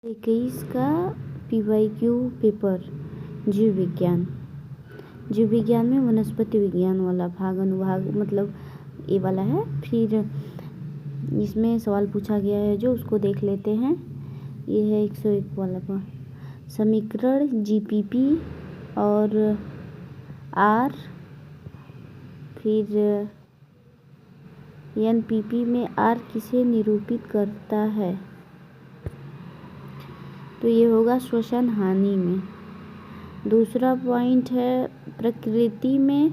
21 का PYQ paper जीव विज्ञान। जीव विज्ञान में वनस्पति विज्ञान वाला भाग अनुभाग मतलब ये वाला है। फिर इसमें सवाल पूछा गया है जो उसको देख लेते हैं। ये है 101 वाला पर समीकरण GPP और R फिर NPP में R किसे निरूपित करता है, तो ये होगा श्वसन हानि में। दूसरा पॉइंट है प्रकृति में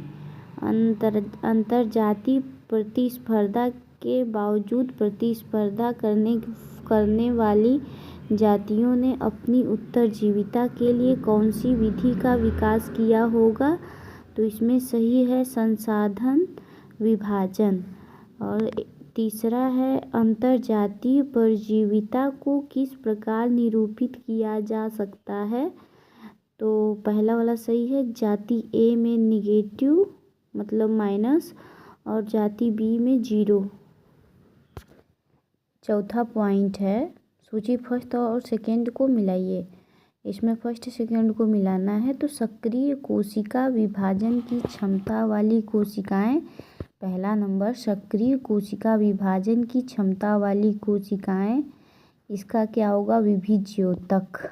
अंतरजातीय प्रतिस्पर्धा के बावजूद प्रतिस्पर्धा करने वाली जातियों ने अपनी उत्तरजीविता के लिए कौन सी विधि का विकास किया होगा, तो इसमें सही है संसाधन विभाजन। और तीसरा है अंतरजातीय परजीविता को किस प्रकार निरूपित किया जा सकता है, तो पहला वाला सही है जाति A में निगेटिव मतलब माइनस और जाति B में 0। चौथा पॉइंट है सूची फर्स्ट और सेकंड को मिलाइए। इसमें फर्स्ट सेकंड को मिलाना है तो सक्रिय कोशिका विभाजन की क्षमता वाली कोशिकाएं, पहला नंबर सक्रिय कोशिका विभाजन की क्षमता वाली कोशिकाएं, इसका क्या होगा विभिज्योतक।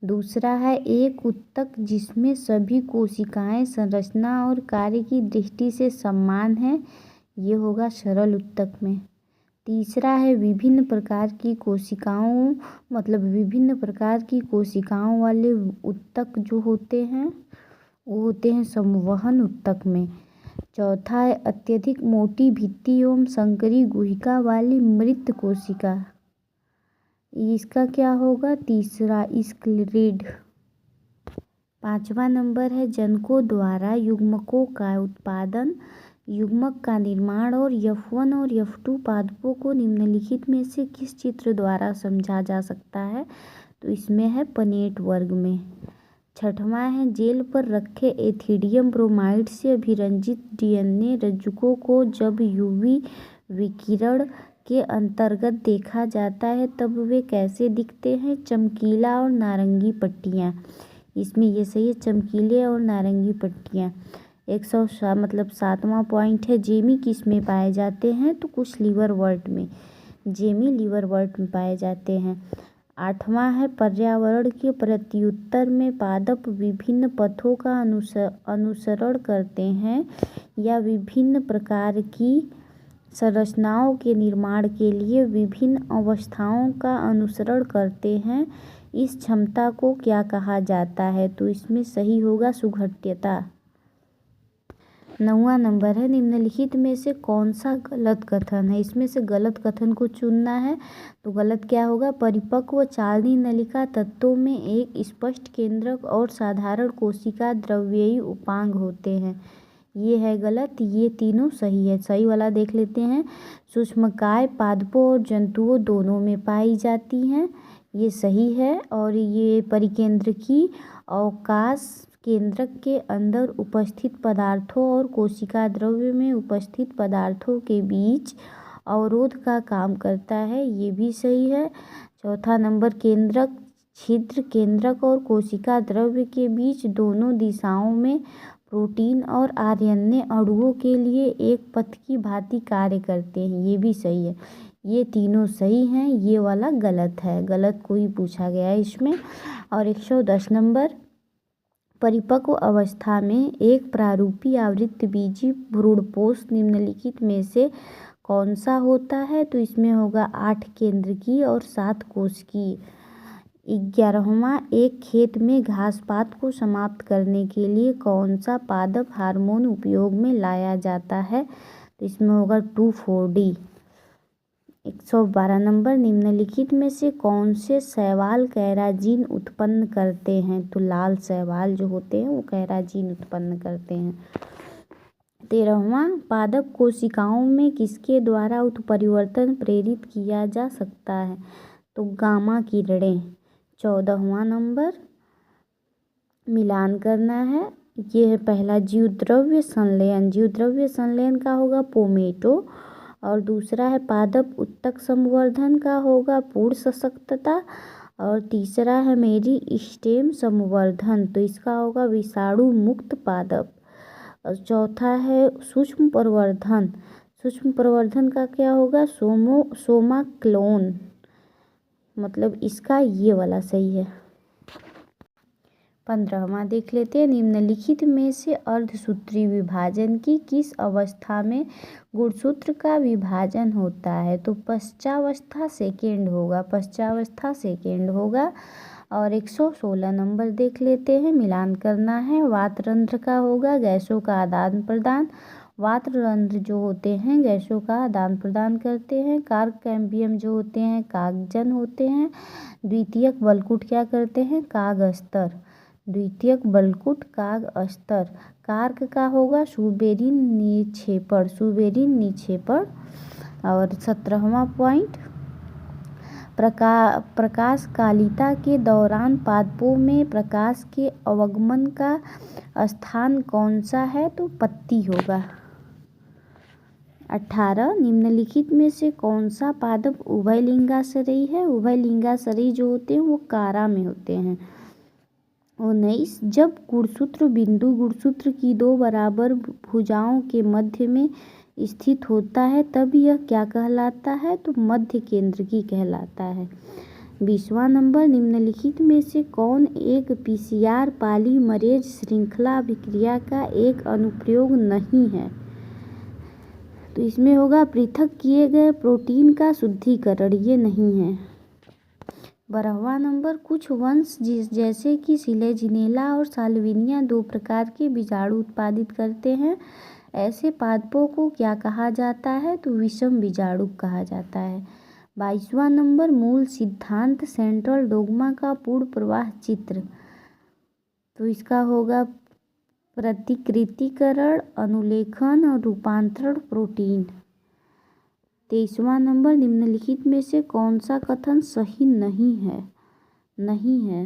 दूसरा है एक उत्तक जिसमें सभी कोशिकाएं संरचना और कार्य की दृष्टि से समान है, ये होगा सरल उत्तक में। तीसरा है विभिन्न प्रकार की कोशिकाओं मतलब विभिन्न प्रकार की कोशिकाओं वाले उत्तक जो होते हैं वो होते हैं संवहन उत्तक में। चौथा है अत्यधिक मोटी भित्ति एवं संकरी गुहिका वाली मृत कोशिका, इसका क्या होगा तीसरा स्क्लेरिड। पांचवा नंबर है जनकों द्वारा युग्मकों का उत्पादन, युग्मक का निर्माण और F1 और F2 पादपों को निम्नलिखित में से किस चित्र द्वारा समझा जा सकता है, तो इसमें है पनेट वर्ग में। छठवां है जेल पर रखे एथिडियम ब्रोमाइड से अभिरंजित DNA रज्जुकों को जब UV विकिरण के अंतर्गत देखा जाता है तब वे कैसे दिखते हैं, चमकीला और नारंगी पट्टियाँ। इसमें ये सही है चमकीले और नारंगी पट्टियाँ। 107 मतलब 7वां पॉइंट है जेमी किस में पाए जाते हैं, तो कुछ लीवरवर्ट में, जेमी लीवरवर्ट में पाए जाते हैं। 8वां है पर्यावरण के प्रत्युत्तर में पादप विभिन्न पथों का अनुसरण करते हैं या विभिन्न प्रकार की संरचनाओं के निर्माण के लिए विभिन्न अवस्थाओं का अनुसरण करते हैं, इस क्षमता को क्या कहा जाता है, तो इसमें सही होगा सुघट्यता। 9वां नंबर है निम्नलिखित में से कौन सा गलत कथन है, इसमें से गलत कथन को चुनना है, तो गलत क्या होगा परिपक्व चालनी नलिका तत्वों में एक स्पष्ट केंद्रक और साधारण कोशिका द्रव्ययी उपांग होते हैं, ये है गलत। ये तीनों सही है। सही वाला देख लेते हैं सूक्ष्मकाय पादपों और जंतुओं दोनों में पाई जाती हैं, ये सही है। और ये परिकेंद्रकी अवकाश केंद्रक के अंदर उपस्थित पदार्थों और कोशिका द्रव्य में उपस्थित पदार्थों के बीच अवरोध का काम करता है, ये भी सही है। चौथा नंबर केंद्रक छिद्र केंद्रक और कोशिका द्रव्य के बीच दोनों दिशाओं में प्रोटीन और RNA अणुओं के लिए एक पथ की भांति कार्य करते हैं, ये भी सही है। ये तीनों सही हैं, ये वाला गलत है, गलत कोई पूछा गया है इसमें। और 110 नंबर परिपक्व अवस्था में एक प्रारूपी आवृतबीजी भ्रूणपोष निम्नलिखित में से कौन सा होता है, तो इसमें होगा 8 केंद्रकीय और 7 कोशिकीय। 11वां एक खेत में घास पात को समाप्त करने के लिए कौन सा पादप हार्मोन उपयोग में लाया जाता है, तो इसमें होगा 2,4-D। 112 नंबर निम्नलिखित में से कौन से शैवाल कैराजीन उत्पन्न करते हैं, तो लाल शैवाल जो होते हैं वो कैराजीन उत्पन्न करते हैं। 13वां पादप कोशिकाओं में किसके द्वारा उत्परिवर्तन प्रेरित किया जा सकता है, तो गामा किरणें। 14वां नंबर मिलान करना है, ये है पहला जीव द्रव्य संलयन, जीव द्रव्य संलयन का होगा पोमेटो, और दूसरा है पादप उत्तक संवर्धन का होगा पूर्ण सशक्तता, और तीसरा है मेरिस्टेम संवर्धन, तो इसका होगा विषाणु मुक्त पादप। और चौथा है सूक्ष्म प्रवर्धन, सूक्ष्म प्रवर्धन का क्या होगा सोमा क्लोन, मतलब इसका ये वाला सही है। 15वां देख लेते हैं, निम्नलिखित में से अर्धसूत्री विभाजन की किस अवस्था में गुणसूत्र का विभाजन होता है, तो पश्चावस्था सेकेंड होगा, पश्चावस्था सेकेंड होगा। और 116 नंबर देख लेते हैं, मिलान करना है। वातरंध्र का होगा गैसों का आदान प्रदान, वातरंध्र जो होते हैं गैसों का आदान प्रदान करते हैं। कार्क कैम्बियम जो होते हैं कागजन होते हैं। द्वितीयक बलकुट क्या करते हैं काग अस्तर, द्वितीयक बलकुट काग अस्तर। कार्क का होगा सुबेरिन निक्षेपण, सुबेरिन निक्षेपण। और 17वां पॉइंट, प्रकाशकालिता के दौरान पादपों में प्रकाश के अवगमन का स्थान कौन सा है, तो पत्ती होगा। 18 निम्नलिखित में से कौन सा पादप उभयलिंगाश्रयी है, उभयलिंगाश्रयी जो होते हैं वो कारा में होते हैं। 19 जब गुणसूत्र बिंदु गुणसूत्र की दो बराबर भुजाओं के मध्य में स्थित होता है तब यह क्या कहलाता है, तो मध्य केंद्रकी कहलाता है। 20वां नंबर, निम्नलिखित में से कौन एक पीसीआर पॉलीमरेज श्रृंखला अभिक्रिया का एक अनुप्रयोग नहीं है, तो इसमें होगा पृथक किए गए प्रोटीन का शुद्धिकरण, ये नहीं है। 12वां नंबर, कुछ वंश जैसे कि सिलेजिनेला और साल्विनिया दो प्रकार के बीजाणु उत्पादित करते हैं, ऐसे पादपों को क्या कहा जाता है, तो विषम बीजाणु कहा जाता है। 22वां नंबर, मूल सिद्धांत सेंट्रल डोग्मा का पूर्ण प्रवाह चित्र, तो इसका होगा प्रतिकृतिकरण, अनुलेखन और रूपांतरण प्रोटीन। 23वां नंबर, निम्नलिखित में से कौन सा कथन सही नहीं है,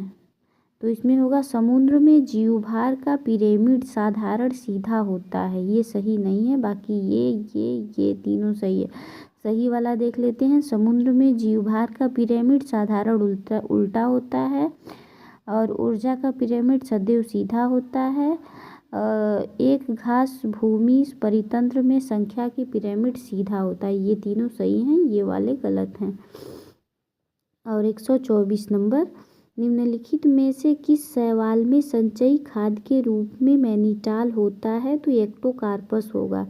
तो इसमें होगा समुद्र में जीवभार का पिरामिड साधारण सीधा होता है, ये सही नहीं है। बाकी ये तीनों सही है। सही वाला देख लेते हैं, समुद्र में जीवभार का पिरामिड साधारण उल्टा होता है और ऊर्जा का पिरामिड सदैव सीधा होता है। एक घास भूमि परितंत्र में संख्या की पिरामिड सीधा होता है, ये तीनों सही हैं, ये वाले गलत हैं। और 124 नंबर, निम्नलिखित में से किस शैवाल में संचयी खाद्य के रूप में मैनिटाल होता है, तो एक्टोकार्पस होगा।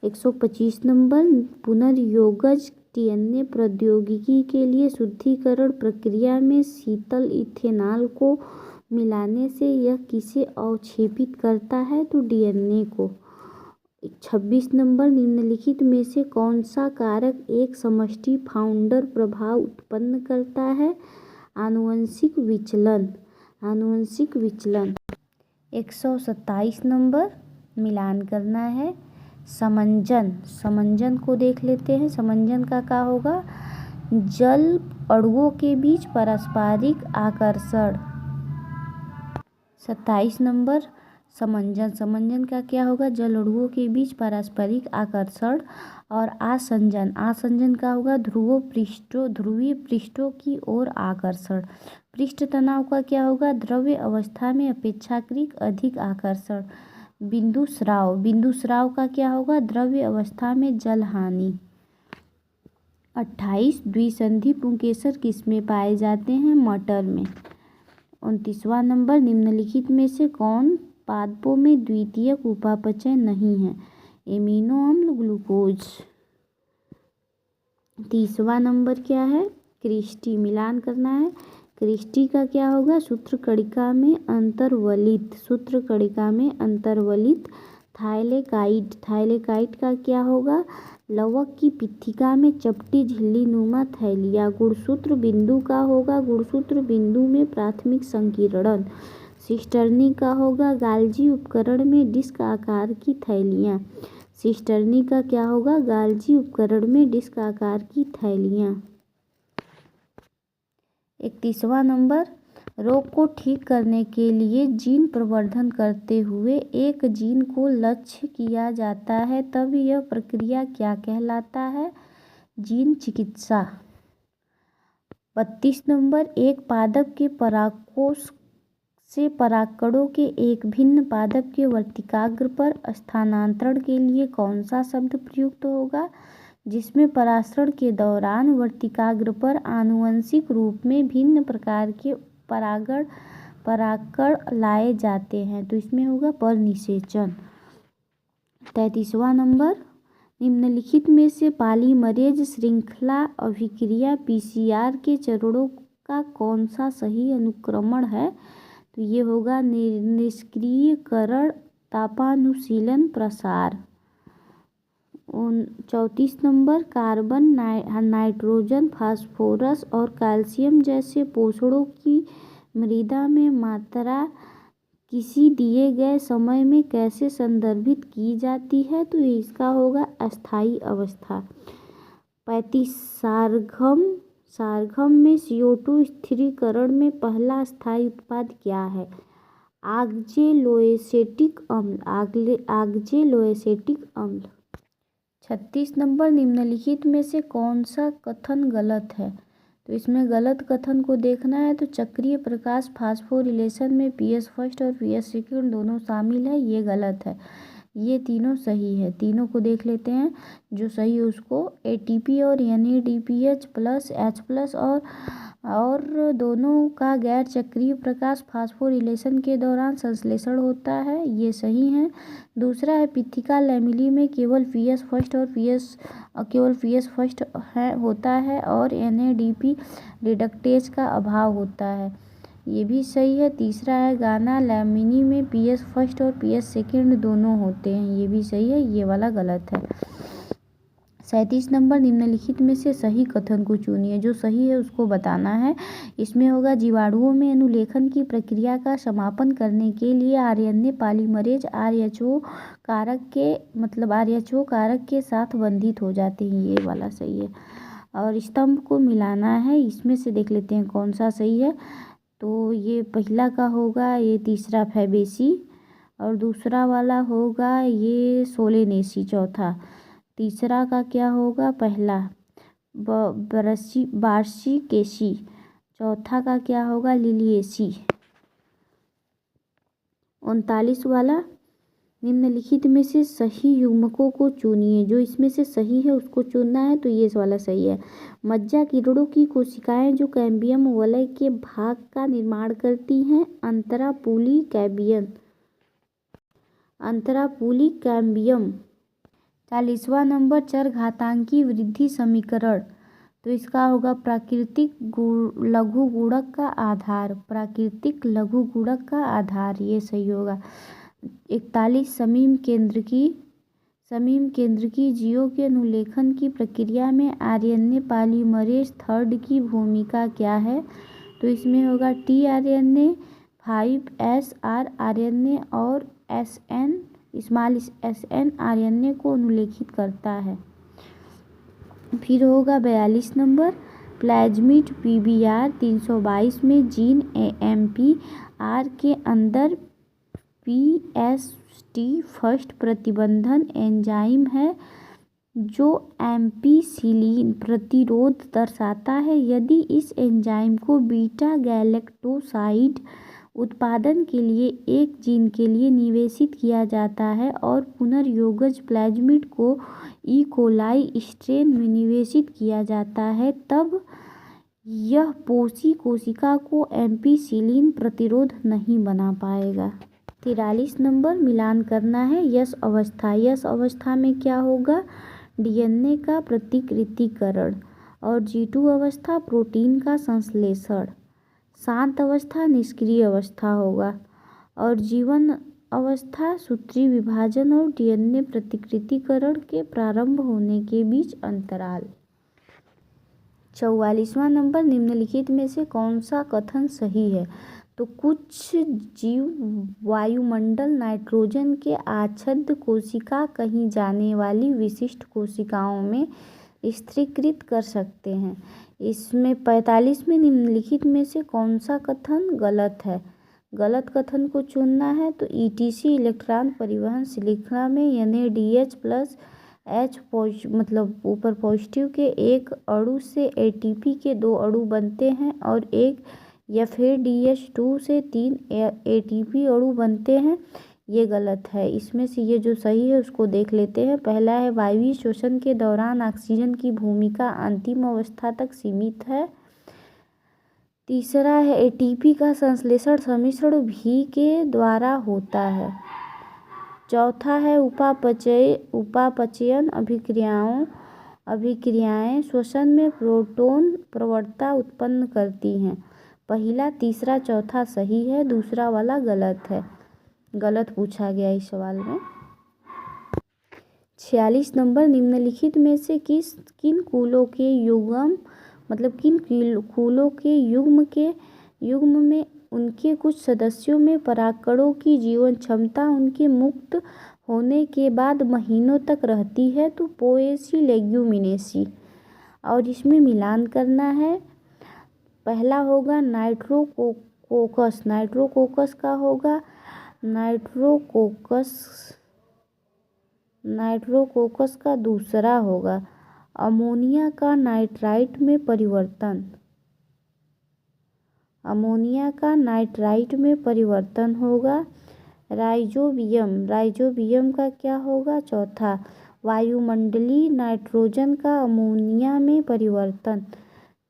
125 नंबर, पुनर्योगज डीएनए प्रौद्योगिकी के लिए शुद्धिकरण प्रक्रिया में शीतल इथेनॉल को मिलाने से यह किसे अवक्षेपित करता है, तो डीएनए को। 26 नंबर, निम्नलिखित में से कौन सा कारक एक समष्टि फाउंडर प्रभाव उत्पन्न करता है, आनुवंशिक विचलन, आनुवंशिक विचलन। 127 नंबर, मिलान करना है। समंजन, समंजन को देख लेते हैं, समंजन का क्या होगा जल अणुओं के बीच पारस्परिक आकर्षण। 27 नंबर, समंजन, समंजन का क्या होगा जल अणुओं के बीच पारस्परिक आकर्षण। और आसंजन, आसंजन का होगा ध्रुवीय पृष्ठों की ओर आकर्षण। पृष्ठ तनाव का क्या होगा द्रव्य अवस्था में अपेक्षाकृत अधिक आकर्षण। बिंदुस्राव, बिंदुस्राव का क्या होगा द्रव्य अवस्था में जल हानि। 28 द्विसंधि पुंकेसर किसमें पाए जाते हैं, मटर में। 29वां नंबर, निम्नलिखित में से कौन पादपों में द्वितीयक उपापचय नहीं है, एमिनो अम्ल ग्लूकोज। 30वां नंबर क्या है क्रिस्टी, मिलान करना है। क्रिस्टी का क्या होगा सूत्रकणिका में अंतर्वलित, सूत्रकणिका में अंतर्वलित। थाइलेकाइड, थाइलेकाइड का क्या होगा लवक की पित्तिका में चपटी झिल्ली नुमा थैलिया। गुणसूत्र बिंदु का होगा गुणसूत्र बिंदु में प्राथमिक संकीर्णन। सिस्टर्नी का होगा गाल्जी उपकरण में डिस्क आकार की थैलियाँ। सिस्टर्नी का क्या होगा गाल्जी उपकरण में डिस्क आकार की थैलियाँ। 31वां नंबर, रोग को ठीक करने के लिए जीन प्रवर्धन करते हुए एक जीन को लक्ष्य किया जाता है तब यह प्रक्रिया क्या कहलाता है, जीन चिकित्सा। 32 नंबर, एक पादप के परागकोश से परागकणों के एक भिन्न पादप के वर्तिकाग्र पर स्थानांतरण के लिए कौन सा शब्द प्रयुक्त होगा? जिसमें परागण के दौरान वर्तिकाग्र पर आनुवंशिक रूप में भिन्न प्रकार के परागकण लाए जाते हैं, तो इसमें होगा परनिषेचन। 33वां नंबर, निम्नलिखित में से पॉलीमरेज श्रृंखला अभिक्रिया PCR के चरणों का कौन सा सही अनुक्रमण है? तो ये होगा निष्क्रियकरण, तापानुशीलन, प्रसार। 34 नंबर, कार्बन, नाइट्रोजन, फास्फोरस और कैल्शियम जैसे पोषणों की मृदा में मात्रा किसी दिए गए समय में कैसे संदर्भित की जाती है? तो इसका होगा अस्थायी अवस्था। 35, सारघम में CO2 स्थिरीकरण में पहला स्थायी उत्पाद क्या है? ऑक्जेलोएसेटिक अम्ल। 36 नंबर, निम्नलिखित में से कौन सा कथन गलत है? तो इसमें गलत कथन को देखना है तो चक्रीय प्रकाश फास्फोरिलेशन में PS फर्स्ट और PS सेकंड दोनों शामिल है, ये गलत है। ये तीनों सही है, तीनों को देख लेते हैं। जो सही है उसको ATP और NADPH प्लस H प्लस और दोनों का गैर चक्रीय प्रकाश फास्फोरिलेशन के दौरान संश्लेषण होता है, ये सही है। दूसरा है पिथिका लैमेली में केवल PS फर्स्ट होता है और NADP रिडक्टेज का अभाव होता है, ये भी सही है। तीसरा है गाना लैमिनी में PS फर्स्ट और PS सेकंड दोनों होते हैं, ये भी सही है, ये वाला गलत है। 37 नंबर, निम्नलिखित में से सही कथन को चुनिए, जो सही है उसको बताना है। इसमें होगा जीवाणुओं में अनुलेखन की प्रक्रिया का समापन करने के लिए RNA पॉलीमरेज RH कारक के साथ बंधित हो जाते हैं, ये वाला सही है। और स्तंभ को मिलाना है, इसमें से देख लेते हैं कौन सा सही है। तो ये पहला का होगा, ये तीसरा फैबेसी और दूसरा वाला होगा ये सोलेनेसी। चौथा, तीसरा का क्या होगा? पहला बार्सिकेसी। चौथा का क्या होगा? लिलिएसी। 39 वाला, निम्नलिखित में से सही युग्मकों को चुनिए, जो इसमें से सही है उसको चुनना है, तो ये वाला सही है। मज्जा किरणों की कोशिकाएं जो कैम्बियम वलय के भाग का निर्माण करती हैं, अंतरापूली कैम्बियम। 40वां नंबर, चरघातांकी वृद्धि समीकरण, तो इसका होगा प्राकृतिक लघुगुणक का आधार, ये सही होगा। 41, समीप केंद्र की जीवों के अनुलेखन की प्रक्रिया में RNA पॉलीमरेज थर्ड की भूमिका क्या है? तो इसमें होगा tRNA, 5S RNA और स्मॉल SN RNA को अनुलेखित करता है। फिर होगा 42 नंबर, प्लाज्मिड PBR 322 में जीन AMPR के अंदर PST फर्स्ट प्रतिबंधन एंजाइम है जो एम्पिसिलिन प्रतिरोध दर्शाता है। यदि इस एंजाइम को बीटा गैलेक्टोसाइड उत्पादन के लिए एक जीन के लिए निवेशित किया जाता है और पुनर्योगज प्लाज्मिड को E. coli स्ट्रेन में निवेशित किया जाता है, तब यह पोषी कोशिका को एम्पिसिलिन प्रतिरोध नहीं बना पाएगा। 43 नंबर, मिलान करना है। यस अवस्था में क्या होगा? DNA का प्रतिकृतिकरण और G2 अवस्था प्रोटीन का संश्लेषण। शांत अवस्था निष्क्रिय अवस्था होगा और जीवन अवस्था सूत्री विभाजन और DNA प्रतिकृतिकरण के प्रारंभ होने के बीच अंतराल। 44वां नंबर, निम्नलिखित में से कौन सा कथन सही है? तो कुछ जीव वायुमंडल नाइट्रोजन के आच्छादित कोशिका कही जाने वाली विशिष्ट कोशिकाओं में स्थिरीकृत कर सकते हैं। इसमें 45 में निम्नलिखित में से कौन सा कथन गलत है? गलत कथन को चुनना है तो ETC इलेक्ट्रॉन परिवहन श्रृंखला में NADH प्लस मतलब ऊपर पॉजिटिव के एक अणु से ATP के 2 अणु बनते हैं और एक FADH2 से 3 ATP अणु बनते हैं, ये गलत है। इसमें से ये जो सही है उसको देख लेते हैं। पहला है वायवीय श्वसन के दौरान ऑक्सीजन की भूमिका अंतिम अवस्था तक सीमित है। तीसरा है ATP का संश्लेषण सम्मिश्रण भी के द्वारा होता है। चौथा है उपापचयन अभिक्रियाएं श्वसन में प्रोटॉन प्रवणता उत्पन्न करती हैं। पहला, तीसरा, चौथा सही है, दूसरा वाला गलत है। गलत पूछा गया इस सवाल में। 46 नंबर, निम्नलिखित में से किन कूलों के युग्म में उनके कुछ सदस्यों में परागकणों की जीवन क्षमता उनके मुक्त होने के बाद महीनों तक रहती है? तो पोएसी लेग्यूमिनेसी। और इसमें मिलान करना है। पहला होगा नाइट्रोकोकस। नाइट्रोकोकस का होगा नाइट्रोकोकस का दूसरा होगा अमोनिया का नाइट्राइट में परिवर्तन होगा। राइजोबियम का क्या होगा? चौथा, वायुमंडलीय नाइट्रोजन का अमोनिया में परिवर्तन।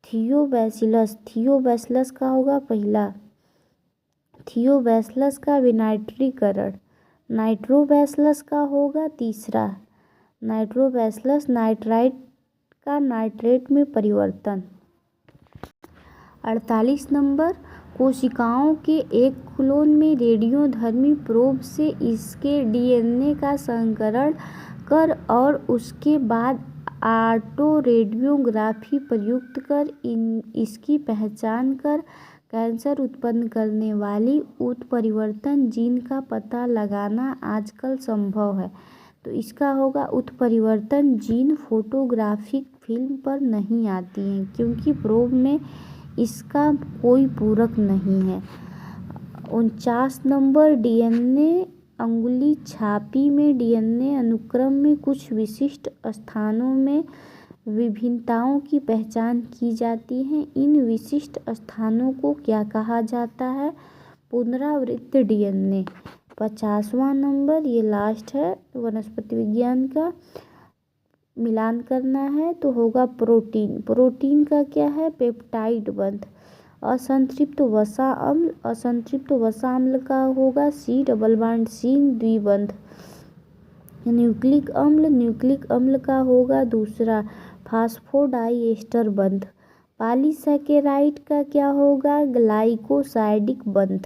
थियोबैसिलस का होगा पहला, थियोबैसिलस का विनाइट्रीकरण। नाइट्रोबैसिलस का होगा तीसरा, नाइट्रोबैसिलस नाइट्राइट का नाइट्रेट में परिवर्तन। 48 नंबर, कोशिकाओं के एक क्लोन में रेडियोधर्मी प्रोब से इसके DNA का संकरण कर और उसके बाद ऑटो रेडियोग्राफी प्रयुक्त कर इसकी पहचान कर कैंसर उत्पन्न करने वाली उत्परिवर्तन जीन का पता लगाना आजकल संभव है। तो इसका होगा उत्परिवर्तन जीन फोटोग्राफिक फिल्म पर नहीं आती हैं क्योंकि प्रोब में इसका कोई पूरक नहीं है। 49 नंबर, DNA अंगुली छापी में DNA अनुक्रम में कुछ विशिष्ट स्थानों में विभिन्नताओं की पहचान की जाती है। इन विशिष्ट स्थानों को क्या कहा जाता है? पुनरावृत्त DNA। 50वां नंबर, ये लास्ट है वनस्पति विज्ञान का, मिलान करना है तो होगा प्रोटीन का क्या है? पेप्टाइड बंध। असंतृप्त वसा अम्ल का होगा C डबल बॉन्ड C द्विबंध। न्यूक्लिक अम्ल का होगा दूसरा फास्फोडाइएस्टर बंध। पॉलीसैकेराइड का क्या होगा? ग्लाइकोसाइडिक बंध।